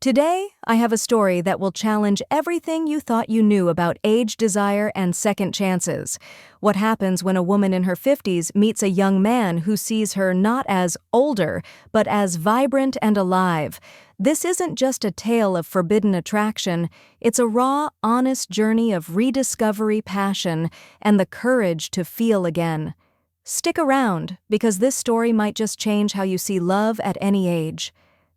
Today, I have a story that will challenge everything you thought you knew about age, desire, and second chances. What happens when a woman in her 50s meets a young man who sees her not as older, but as vibrant and alive. This isn't just a tale of forbidden attraction, it's a raw, honest journey of rediscovery, passion, and the courage to feel again. Stick around, because this story might just change how you see love at any age.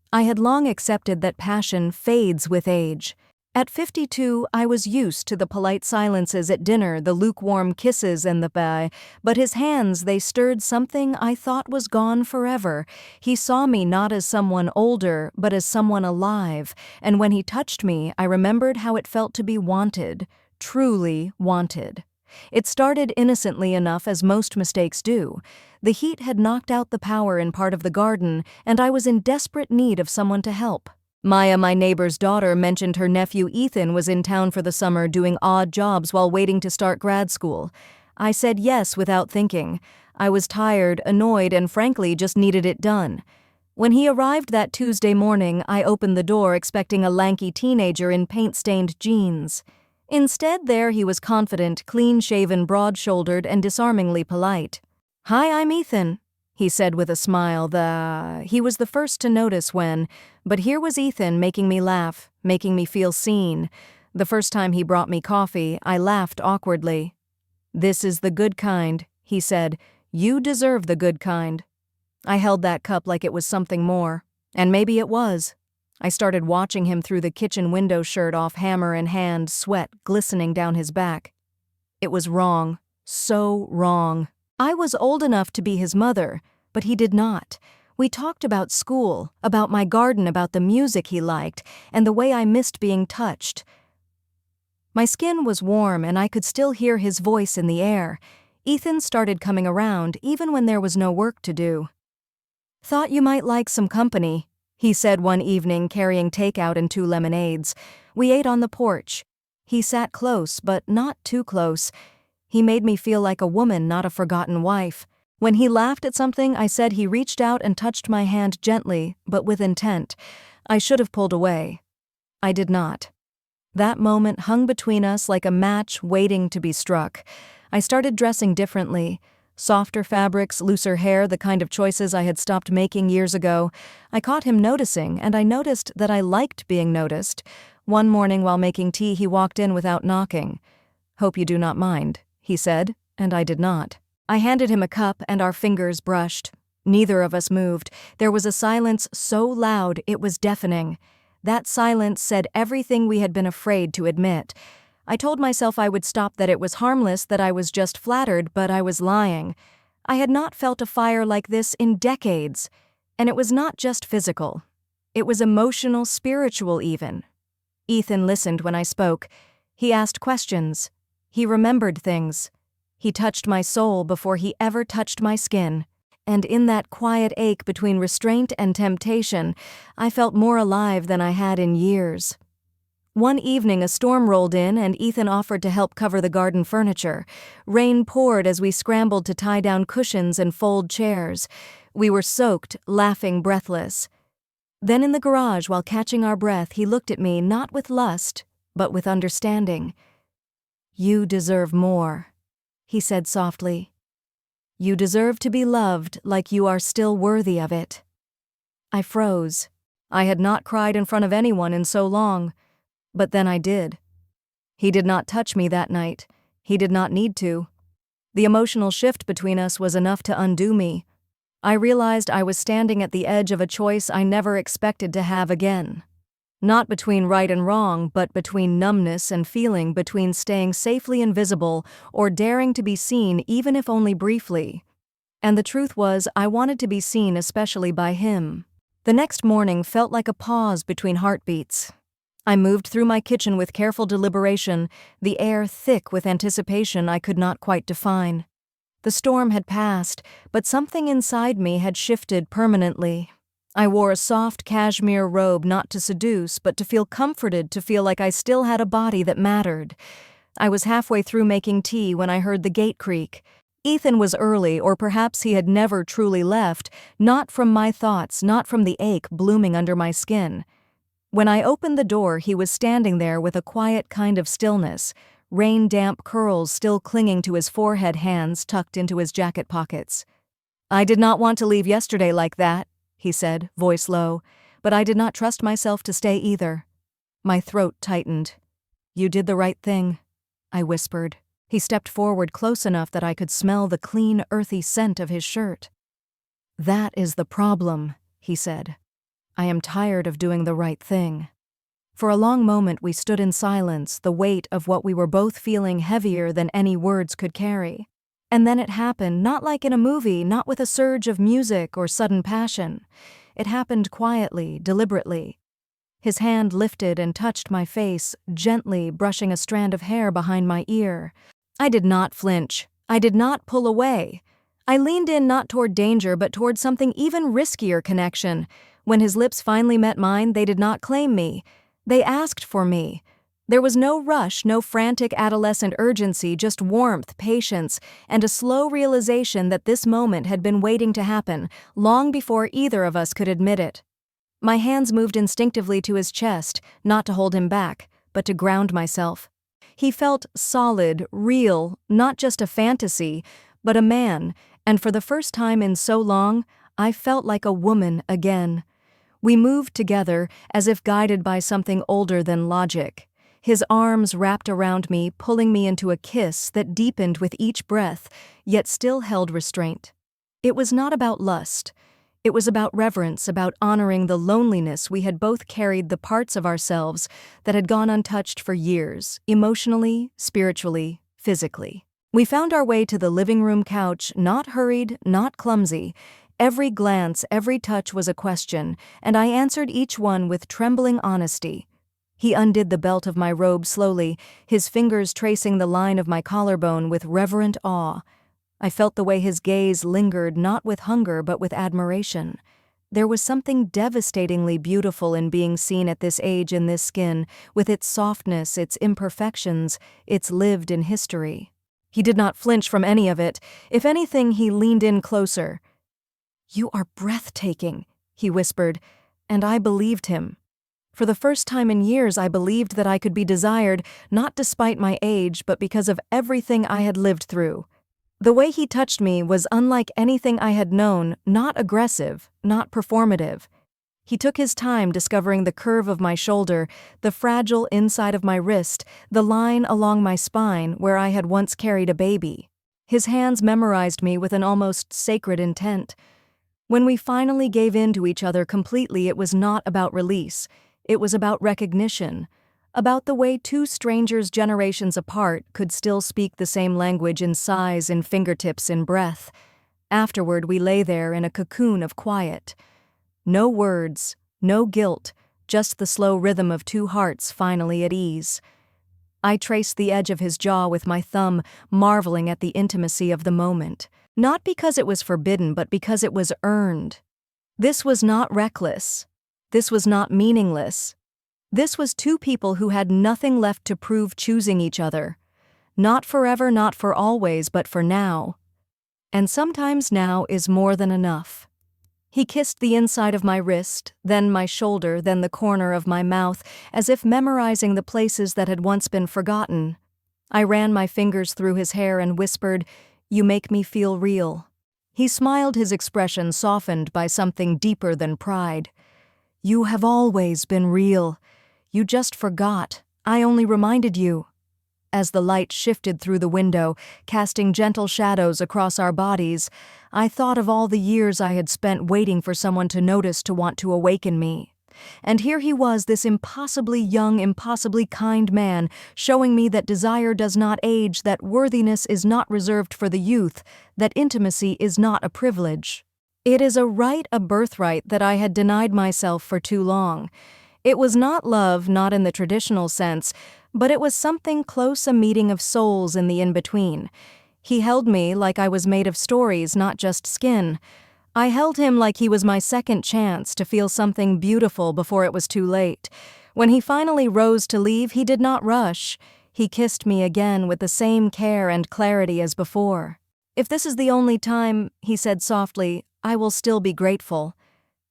I had long accepted that passion fades with age. At 52, I was used to the polite silences at dinner, the lukewarm kisses and the bye, but his hands, they stirred something I thought was gone forever. He saw me not as someone older, but as someone alive, and when he touched me, I remembered how it felt to be wanted, truly wanted. It started innocently enough, as most mistakes do. The heat had knocked out the power in part of the garden, and I was in desperate need of someone to help. Maya, my neighbor's daughter, mentioned her nephew Ethan was in town for the summer doing odd jobs while waiting to start grad school. I said yes without thinking. I was tired, annoyed, and frankly just needed it done. When he arrived that Tuesday morning, I opened the door expecting a lanky teenager in paint-stained jeans. Instead, there he was, confident, clean-shaven, broad-shouldered, and disarmingly polite. "Hi, I'm Ethan," he said with a smile. He was the first to notice but here was Ethan making me laugh, making me feel seen. The first time he brought me coffee, I laughed awkwardly. "This is the good kind," he said. "You deserve the good kind." I held that cup like it was something more, and maybe it was. I started watching him through the kitchen window, shirt off, hammer in hand, sweat glistening down his back. It was wrong, so wrong. I was old enough to be his mother, but he did not. We talked about school, about my garden, about the music he liked, and the way I missed being touched. My skin was warm, and I could still hear his voice in the air. Ethan started coming around, even when there was no work to do. "Thought you might like some company," he said one evening, carrying takeout and 2 lemonades. We ate on the porch. He sat close, but not too close. He made me feel like a woman, not a forgotten wife. When he laughed at something I said, he reached out and touched my hand gently, but with intent. I should have pulled away. I did not. That moment hung between us like a match waiting to be struck. I started dressing differently. Softer fabrics, looser hair, the kind of choices I had stopped making years ago. I caught him noticing, and I noticed that I liked being noticed. One morning while making tea, he walked in without knocking. "Hope you do not mind," he said, and I did not. I handed him a cup, and our fingers brushed. Neither of us moved. There was a silence so loud it was deafening. That silence said everything we had been afraid to admit. I told myself I would stop, that it was harmless, that I was just flattered, but I was lying. I had not felt a fire like this in decades. And it was not just physical. It was emotional, spiritual even. Ethan listened when I spoke. He asked questions. He remembered things. He touched my soul before he ever touched my skin. And in that quiet ache between restraint and temptation, I felt more alive than I had in years. One evening a storm rolled in, and Ethan offered to help cover the garden furniture. Rain poured as we scrambled to tie down cushions and fold chairs. We were soaked, laughing, breathless. Then in the garage, while catching our breath, he looked at me, not with lust, but with understanding. "You deserve more," he said softly. "You deserve to be loved like you are still worthy of it." I froze. I had not cried in front of anyone in so long. But then I did. He did not touch me that night. He did not need to. The emotional shift between us was enough to undo me. I realized I was standing at the edge of a choice I never expected to have again. Not between right and wrong, but between numbness and feeling, between staying safely invisible or daring to be seen, even if only briefly. And the truth was, I wanted to be seen, especially by him. The next morning felt like a pause between heartbeats. I moved through my kitchen with careful deliberation, the air thick with anticipation I could not quite define. The storm had passed, but something inside me had shifted permanently. I wore a soft cashmere robe, not to seduce, but to feel comforted, to feel like I still had a body that mattered. I was halfway through making tea when I heard the gate creak. Ethan was early, or perhaps he had never truly left, not from my thoughts, not from the ache blooming under my skin. When I opened the door, he was standing there with a quiet kind of stillness, rain-damp curls still clinging to his forehead, hands tucked into his jacket pockets. "I did not want to leave yesterday like that," he said, voice low, "but I did not trust myself to stay either." My throat tightened. "You did the right thing," I whispered. He stepped forward close enough that I could smell the clean, earthy scent of his shirt. "That is the problem," he said. "I am tired of doing the right thing." For a long moment we stood in silence, the weight of what we were both feeling heavier than any words could carry. And then it happened, not like in a movie, not with a surge of music or sudden passion. It happened quietly, deliberately. His hand lifted and touched my face, gently brushing a strand of hair behind my ear. I did not flinch. I did not pull away. I leaned in not toward danger but toward something even riskier: connection. When his lips finally met mine, they did not claim me. They asked for me. There was no rush, no frantic adolescent urgency, just warmth, patience, and a slow realization that this moment had been waiting to happen, long before either of us could admit it. My hands moved instinctively to his chest, not to hold him back, but to ground myself. He felt solid, real, not just a fantasy, but a man, and for the first time in so long, I felt like a woman again. We moved together, as if guided by something older than logic. His arms wrapped around me, pulling me into a kiss that deepened with each breath, yet still held restraint. It was not about lust. It was about reverence, about honoring the loneliness we had both carried, the parts of ourselves that had gone untouched for years, emotionally, spiritually, physically. We found our way to the living room couch, not hurried, not clumsy. Every glance, every touch was a question, and I answered each one with trembling honesty. He undid the belt of my robe slowly, his fingers tracing the line of my collarbone with reverent awe. I felt the way his gaze lingered, not with hunger but with admiration. There was something devastatingly beautiful in being seen at this age in this skin, with its softness, its imperfections, its lived in history. He did not flinch from any of it. If anything, he leaned in closer. "You are breathtaking," he whispered, and I believed him. For the first time in years, I believed that I could be desired, not despite my age, but because of everything I had lived through. The way he touched me was unlike anything I had known, not aggressive, not performative. He took his time discovering the curve of my shoulder, the fragile inside of my wrist, the line along my spine where I had once carried a baby. His hands memorized me with an almost sacred intent. When we finally gave in to each other completely, it was not about release. It was about recognition, about the way two strangers generations apart could still speak the same language in sighs, in fingertips, in breath. Afterward, we lay there in a cocoon of quiet. No words, no guilt, just the slow rhythm of two hearts finally at ease. I traced the edge of his jaw with my thumb, marveling at the intimacy of the moment. Not because it was forbidden, but because it was earned. This was not reckless. This was not meaningless. This was two people who had nothing left to prove, choosing each other. Not forever, not for always, but for now. And sometimes now is more than enough. He kissed the inside of my wrist, then my shoulder, then the corner of my mouth, as if memorizing the places that had once been forgotten. I ran my fingers through his hair and whispered, "You make me feel real." He smiled, his expression softened by something deeper than pride. "You have always been real. You just forgot. I only reminded you." As the light shifted through the window, casting gentle shadows across our bodies, I thought of all the years I had spent waiting for someone to notice, to want to awaken me. And here he was, this impossibly young, impossibly kind man, showing me that desire does not age, that worthiness is not reserved for the youth, that intimacy is not a privilege. It is a right, a birthright that I had denied myself for too long. It was not love, not in the traditional sense, but it was something close, a meeting of souls in the in-between. He held me like I was made of stories, not just skin. I held him like he was my second chance to feel something beautiful before it was too late. When he finally rose to leave, he did not rush. He kissed me again with the same care and clarity as before. "If this is the only time," he said softly, "I will still be grateful."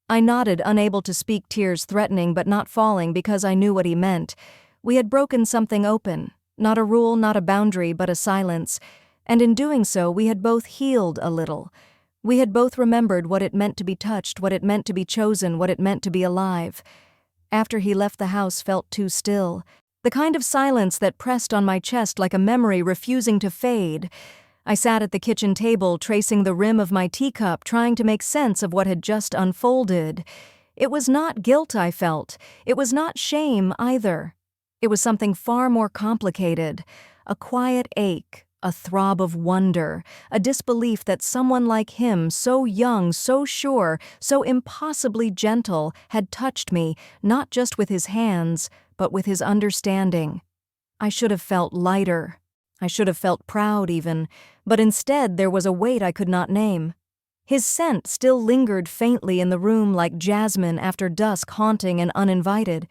I nodded, unable to speak, tears threatening but not falling because I knew what he meant. We had broken something open. Not a rule, not a boundary, but a silence. And in doing so, we had both healed a little. We had both remembered what it meant to be touched, what it meant to be chosen, what it meant to be alive. After he left, the house felt too still. The kind of silence that pressed on my chest like a memory refusing to fade. I sat at the kitchen table, tracing the rim of my teacup, trying to make sense of what had just unfolded. It was not guilt I felt. It was not shame either. It was something far more complicated. A quiet ache, a throb of wonder, a disbelief that someone like him, so young, so sure, so impossibly gentle, had touched me, not just with his hands, but with his understanding. I should have felt lighter. I should have felt proud even, but instead there was a weight I could not name. His scent still lingered faintly in the room like jasmine after dusk, haunting and uninvited.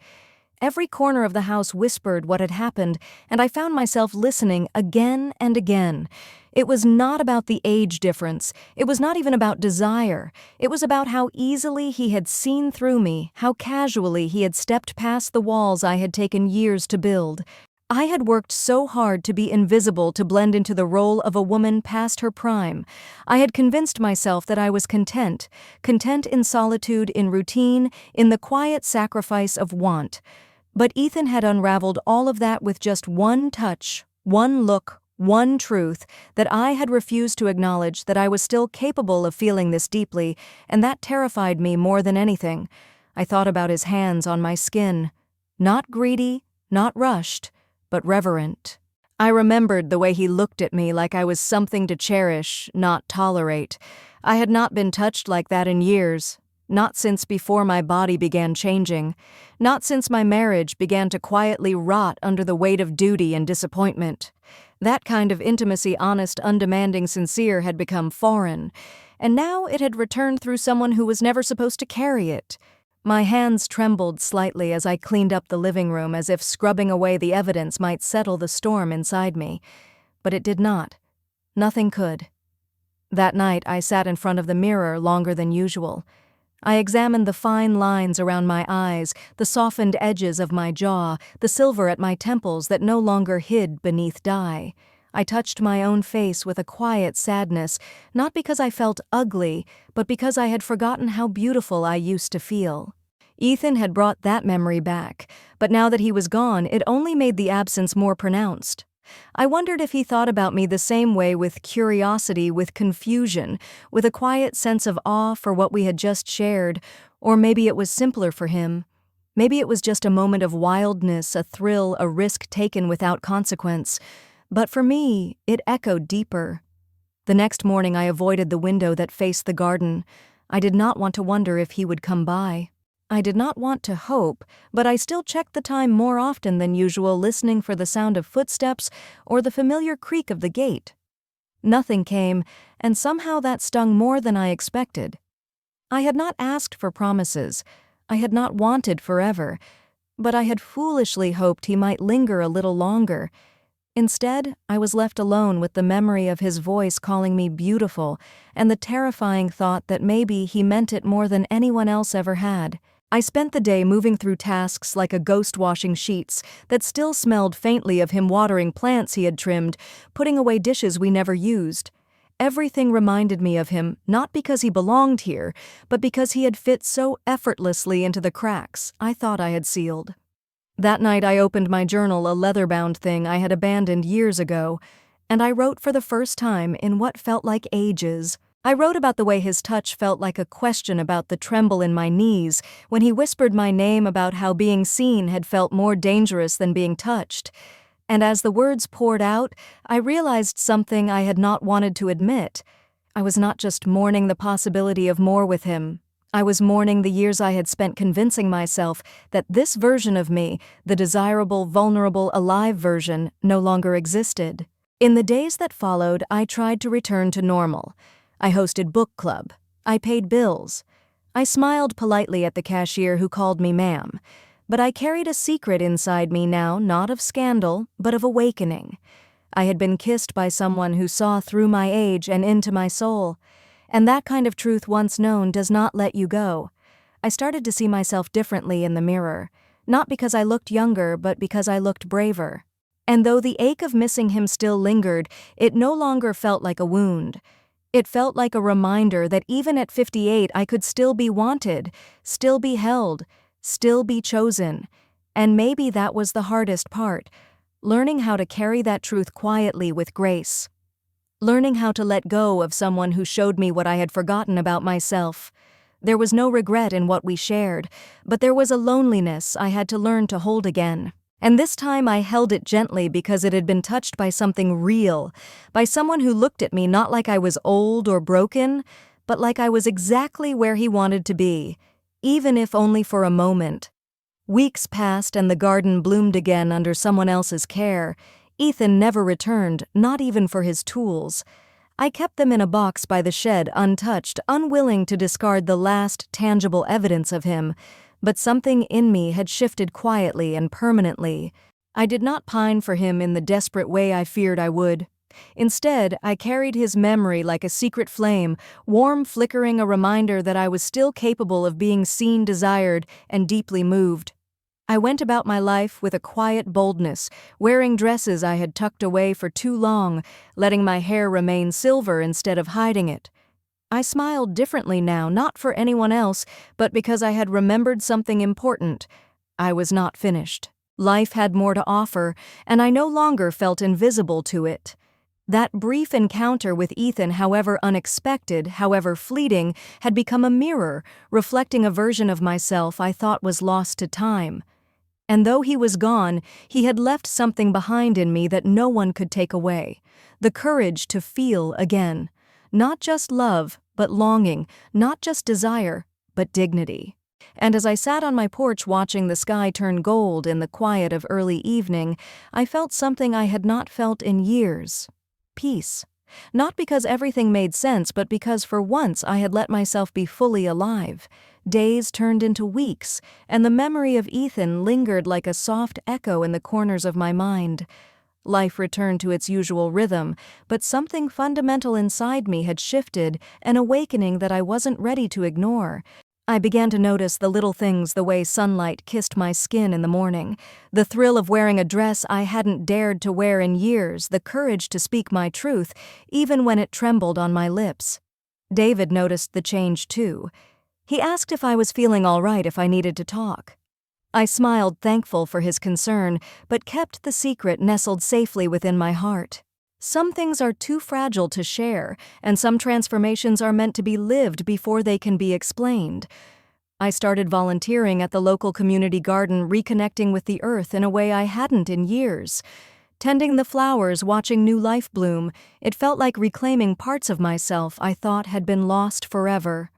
Every corner of the house whispered what had happened, and I found myself listening again and again. It was not about the age difference. It was not even about desire. It was about how easily he had seen through me, how casually he had stepped past the walls I had taken years to build. I had worked so hard to be invisible, to blend into the role of a woman past her prime. I had convinced myself that I was content in solitude, in routine, in the quiet sacrifice of want. But Ethan had unraveled all of that with just one touch, one look, one truth, that I had refused to acknowledge, that I was still capable of feeling this deeply, and that terrified me more than anything. I thought about his hands on my skin. Not greedy, not rushed, but reverent. I remembered the way he looked at me like I was something to cherish, not tolerate. I had not been touched like that in years, not since before my body began changing, not since my marriage began to quietly rot under the weight of duty and disappointment. That kind of intimacy, honest, undemanding, sincere, had become foreign, and now it had returned through someone who was never supposed to carry it. My hands trembled slightly as I cleaned up the living room, as if scrubbing away the evidence might settle the storm inside me. But it did not. Nothing could. That night I sat in front of the mirror longer than usual. I examined the fine lines around my eyes, the softened edges of my jaw, the silver at my temples that no longer hid beneath dye. I touched my own face with a quiet sadness, not because I felt ugly, but because I had forgotten how beautiful I used to feel. Ethan had brought that memory back, but now that he was gone, it only made the absence more pronounced. I wondered if he thought about me the same way, with curiosity, with confusion, with a quiet sense of awe for what we had just shared, or maybe it was simpler for him. Maybe it was just a moment of wildness, a thrill, a risk taken without consequence. But for me, it echoed deeper. The next morning I avoided the window that faced the garden. I did not want to wonder if he would come by. I did not want to hope, but I still checked the time more often than usual, listening for the sound of footsteps or the familiar creak of the gate. Nothing came, and somehow that stung more than I expected. I had not asked for promises. I had not wanted forever, but I had foolishly hoped he might linger a little longer. Instead, I was left alone with the memory of his voice calling me beautiful and the terrifying thought that maybe he meant it more than anyone else ever had. I spent the day moving through tasks like a ghost, washing sheets that still smelled faintly of him, watering plants he had trimmed, putting away dishes we never used. Everything reminded me of him, not because he belonged here, but because he had fit so effortlessly into the cracks I thought I had sealed. That night I opened my journal, a leather-bound thing I had abandoned years ago, and I wrote for the first time in what felt like ages. I wrote about the way his touch felt like a question, about the tremble in my knees when he whispered my name, about how being seen had felt more dangerous than being touched. And as the words poured out, I realized something I had not wanted to admit. I was not just mourning the possibility of more with him. I was mourning the years I had spent convincing myself that this version of me, the desirable, vulnerable, alive version, no longer existed. In the days that followed, I tried to return to normal. I hosted book club. I paid bills. I smiled politely at the cashier who called me ma'am. But I carried a secret inside me now, not of scandal, but of awakening. I had been kissed by someone who saw through my age and into my soul. And that kind of truth, once known, does not let you go. I started to see myself differently in the mirror, not because I looked younger, but because I looked braver. And though the ache of missing him still lingered, it no longer felt like a wound. It felt like a reminder that even at 58 I could still be wanted, still be held, still be chosen. And maybe that was the hardest part, learning how to carry that truth quietly with grace. Learning how to let go of someone who showed me what I had forgotten about myself. There was no regret in what we shared, but there was a loneliness I had to learn to hold again. And this time I held it gently because it had been touched by something real, by someone who looked at me not like I was old or broken, but like I was exactly where he wanted to be, even if only for a moment. Weeks passed and the garden bloomed again under someone else's care. Ethan never returned, not even for his tools. I kept them in a box by the shed, untouched, unwilling to discard the last tangible evidence of him. But something in me had shifted quietly and permanently. I did not pine for him in the desperate way I feared I would. Instead, I carried his memory like a secret flame, warm, flickering, a reminder that I was still capable of being seen, desired, and deeply moved. I went about my life with a quiet boldness, wearing dresses I had tucked away for too long, letting my hair remain silver instead of hiding it. I smiled differently now, not for anyone else, but because I had remembered something important. I was not finished. Life had more to offer, and I no longer felt invisible to it. That brief encounter with Ethan, however unexpected, however fleeting, had become a mirror, reflecting a version of myself I thought was lost to time. And though he was gone, he had left something behind in me that no one could take away. The courage to feel again. Not just love, but longing, not just desire, but dignity. And as I sat on my porch watching the sky turn gold in the quiet of early evening, I felt something I had not felt in years. Peace. Not because everything made sense, but because for once I had let myself be fully alive. Days turned into weeks, and the memory of Ethan lingered like a soft echo in the corners of my mind. Life returned to its usual rhythm, but something fundamental inside me had shifted, an awakening that I wasn't ready to ignore. I began to notice the little things, the way sunlight kissed my skin in the morning, the thrill of wearing a dress I hadn't dared to wear in years, the courage to speak my truth, even when it trembled on my lips. David noticed the change too. He asked if I was feeling all right, if I needed to talk. I smiled, thankful for his concern, but kept the secret nestled safely within my heart. Some things are too fragile to share, and some transformations are meant to be lived before they can be explained. I started volunteering at the local community garden, reconnecting with the earth in a way I hadn't in years. Tending the flowers, watching new life bloom, it felt like reclaiming parts of myself I thought had been lost forever.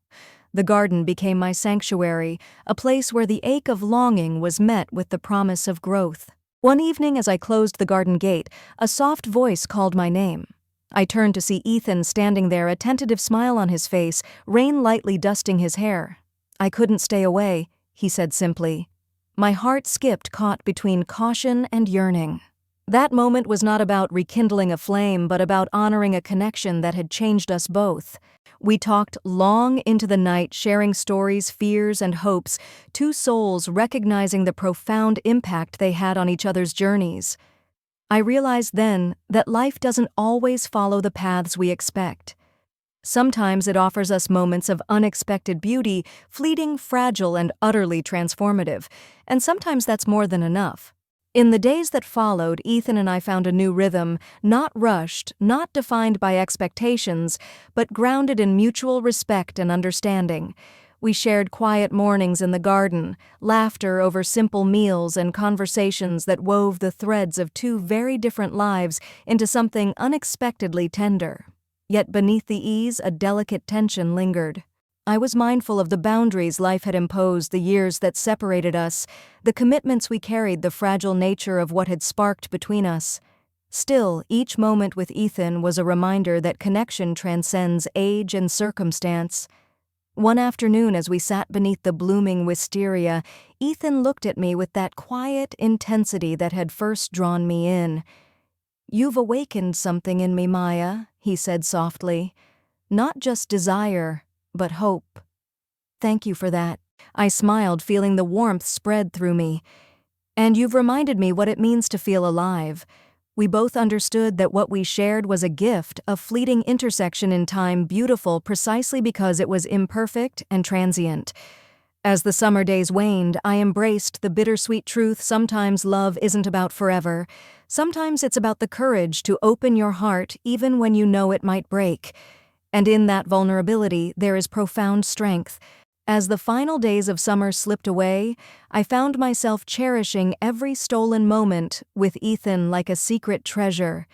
The garden became my sanctuary, a place where the ache of longing was met with the promise of growth. One evening as I closed the garden gate, a soft voice called my name. I turned to see Ethan standing there, a tentative smile on his face, rain lightly dusting his hair. "I couldn't stay away," he said simply. My heart skipped, caught between caution and yearning. That moment was not about rekindling a flame, but about honoring a connection that had changed us both. We talked long into the night, sharing stories, fears, and hopes, two souls recognizing the profound impact they had on each other's journeys. I realized then that life doesn't always follow the paths we expect. Sometimes it offers us moments of unexpected beauty, fleeting, fragile, and utterly transformative, and sometimes that's more than enough. In the days that followed, Ethan and I found a new rhythm, not rushed, not defined by expectations, but grounded in mutual respect and understanding. We shared quiet mornings in the garden, laughter over simple meals, and conversations that wove the threads of two very different lives into something unexpectedly tender. Yet beneath the ease, a delicate tension lingered. I was mindful of the boundaries life had imposed, the years that separated us, the commitments we carried, the fragile nature of what had sparked between us. Still, each moment with Ethan was a reminder that connection transcends age and circumstance. One afternoon, as we sat beneath the blooming wisteria, Ethan looked at me with that quiet intensity that had first drawn me in. "You've awakened something in me, Maya," he said softly. "Not just desire, but hope. Thank you for that." I smiled, feeling the warmth spread through me. And you've reminded me what it means to feel alive. We both understood that what we shared was a gift, a fleeting intersection in time, beautiful precisely because it was imperfect and transient. As the summer days waned, I embraced the bittersweet truth sometimes love isn't about forever. Sometimes it's about the courage to open your heart even when you know it might break. And in that vulnerability, there is profound strength. As the final days of summer slipped away, I found myself cherishing every stolen moment with Ethan like a secret treasure.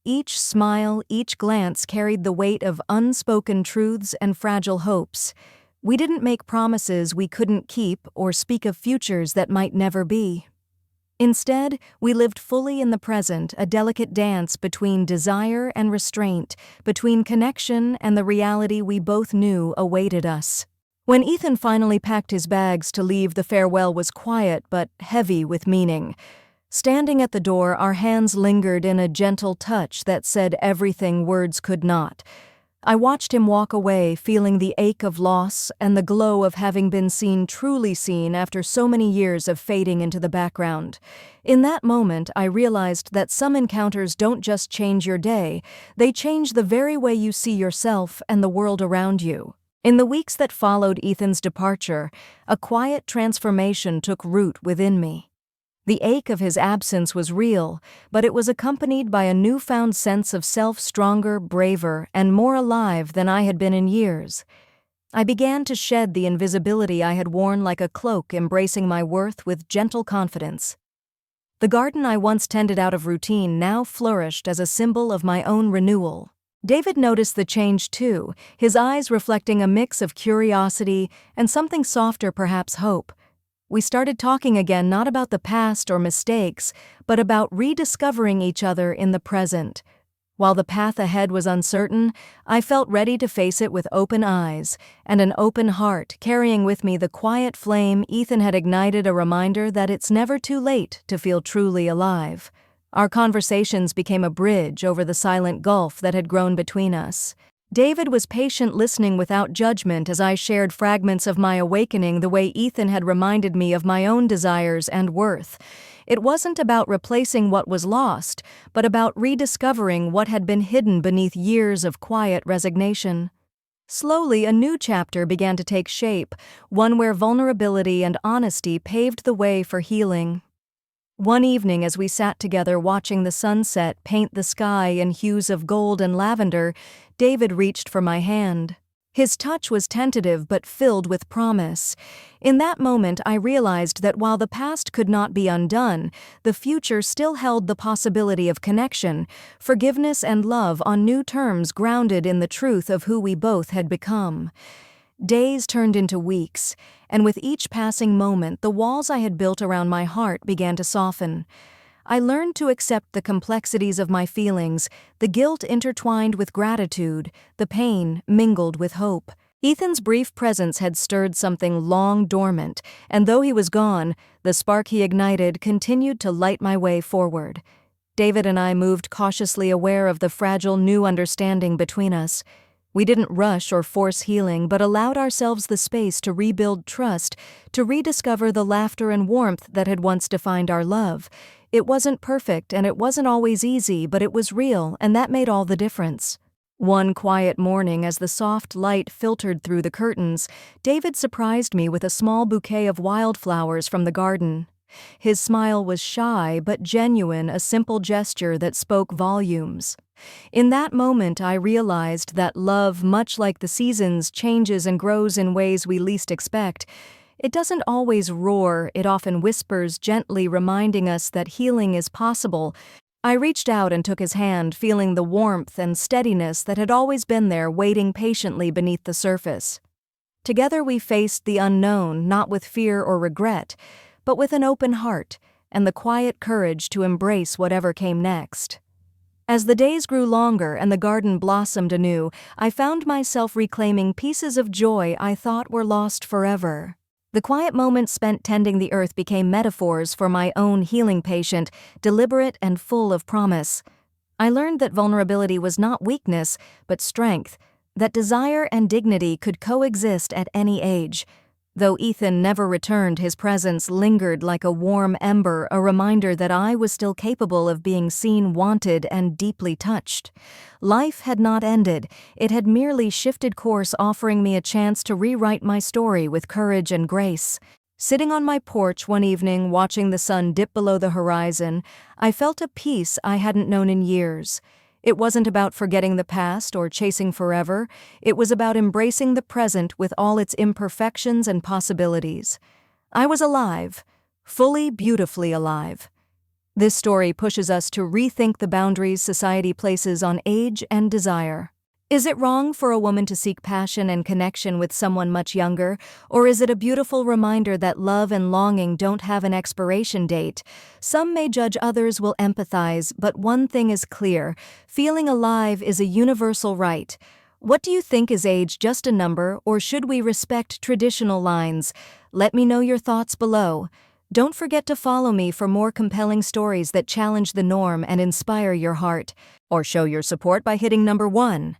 Each smile, each glance carried the weight of unspoken truths and fragile hopes. We didn't make promises we couldn't keep or speak of futures that might never be. Instead, we lived fully in the present, a delicate dance between desire and restraint, between connection and the reality we both knew awaited us. When Ethan finally packed his bags to leave, the farewell was quiet but heavy with meaning. Standing at the door, our hands lingered in a gentle touch that said everything words could not. I watched him walk away, feeling the ache of loss and the glow of having been seen, truly seen, after so many years of fading into the background. In that moment, I realized that some encounters don't just change your day, they change the very way you see yourself and the world around you. In the weeks that followed Ethan's departure, a quiet transformation took root within me. The ache of his absence was real, but it was accompanied by a newfound sense of self, stronger, braver, and more alive than I had been in years. I began to shed the invisibility I had worn like a cloak, embracing my worth with gentle confidence. The garden I once tended out of routine now flourished as a symbol of my own renewal. David noticed the change too, his eyes reflecting a mix of curiosity and something softer, perhaps hope. We started talking again, not about the past or mistakes, but about rediscovering each other in the present. While the path ahead was uncertain, I felt ready to face it with open eyes and an open heart, carrying with me the quiet flame Ethan had ignited, a reminder that it's never too late to feel truly alive. Our conversations became a bridge over the silent gulf that had grown between us. David was patient, listening without judgment as I shared fragments of my awakening, the way Ethan had reminded me of my own desires and worth. It wasn't about replacing what was lost, but about rediscovering what had been hidden beneath years of quiet resignation. Slowly, a new chapter began to take shape, one where vulnerability and honesty paved the way for healing. One evening, as we sat together watching the sunset paint the sky in hues of gold and lavender, David reached for my hand. His touch was tentative but filled with promise. In that moment, I realized that while the past could not be undone, the future still held the possibility of connection, forgiveness, and love on new terms grounded in the truth of who we both had become. Days turned into weeks, and with each passing moment, the walls I had built around my heart began to soften. I learned to accept the complexities of my feelings, the guilt intertwined with gratitude, the pain mingled with hope. Ethan's brief presence had stirred something long dormant, and though he was gone, the spark he ignited continued to light my way forward. David and I moved cautiously, aware of the fragile new understanding between us. We didn't rush or force healing, but allowed ourselves the space to rebuild trust, to rediscover the laughter and warmth that had once defined our love. It wasn't perfect, and it wasn't always easy, but it was real, and that made all the difference. One quiet morning, as the soft light filtered through the curtains, David surprised me with a small bouquet of wildflowers from the garden. His smile was shy but genuine, a simple gesture that spoke volumes. In that moment, I realized that love, much like the seasons, changes and grows in ways we least expect. It doesn't always roar, it often whispers, gently reminding us that healing is possible. I reached out and took his hand, feeling the warmth and steadiness that had always been there, waiting patiently beneath the surface. Together we faced the unknown, not with fear or regret, but with an open heart and the quiet courage to embrace whatever came next. As the days grew longer and the garden blossomed anew, I found myself reclaiming pieces of joy I thought were lost forever. The quiet moments spent tending the earth became metaphors for my own healing, patient, deliberate, and full of promise. I learned that vulnerability was not weakness, but strength, that desire and dignity could coexist at any age. Though Ethan never returned, his presence lingered like a warm ember, a reminder that I was still capable of being seen, wanted, and deeply touched. Life had not ended, it had merely shifted course, offering me a chance to rewrite my story with courage and grace. Sitting on my porch one evening, watching the sun dip below the horizon, I felt a peace I hadn't known in years. It wasn't about forgetting the past or chasing forever, it was about embracing the present with all its imperfections and possibilities. I was alive, fully, beautifully alive. This story pushes us to rethink the boundaries society places on age and desire. Is it wrong for a woman to seek passion and connection with someone much younger, or is it a beautiful reminder that love and longing don't have an expiration date? Some may judge, others will empathize, but one thing is clear: feeling alive is a universal right. What do you think? Is age just a number, or should we respect traditional lines? Let me know your thoughts below. Don't forget to follow me for more compelling stories that challenge the norm and inspire your heart. Or show your support by hitting number 1.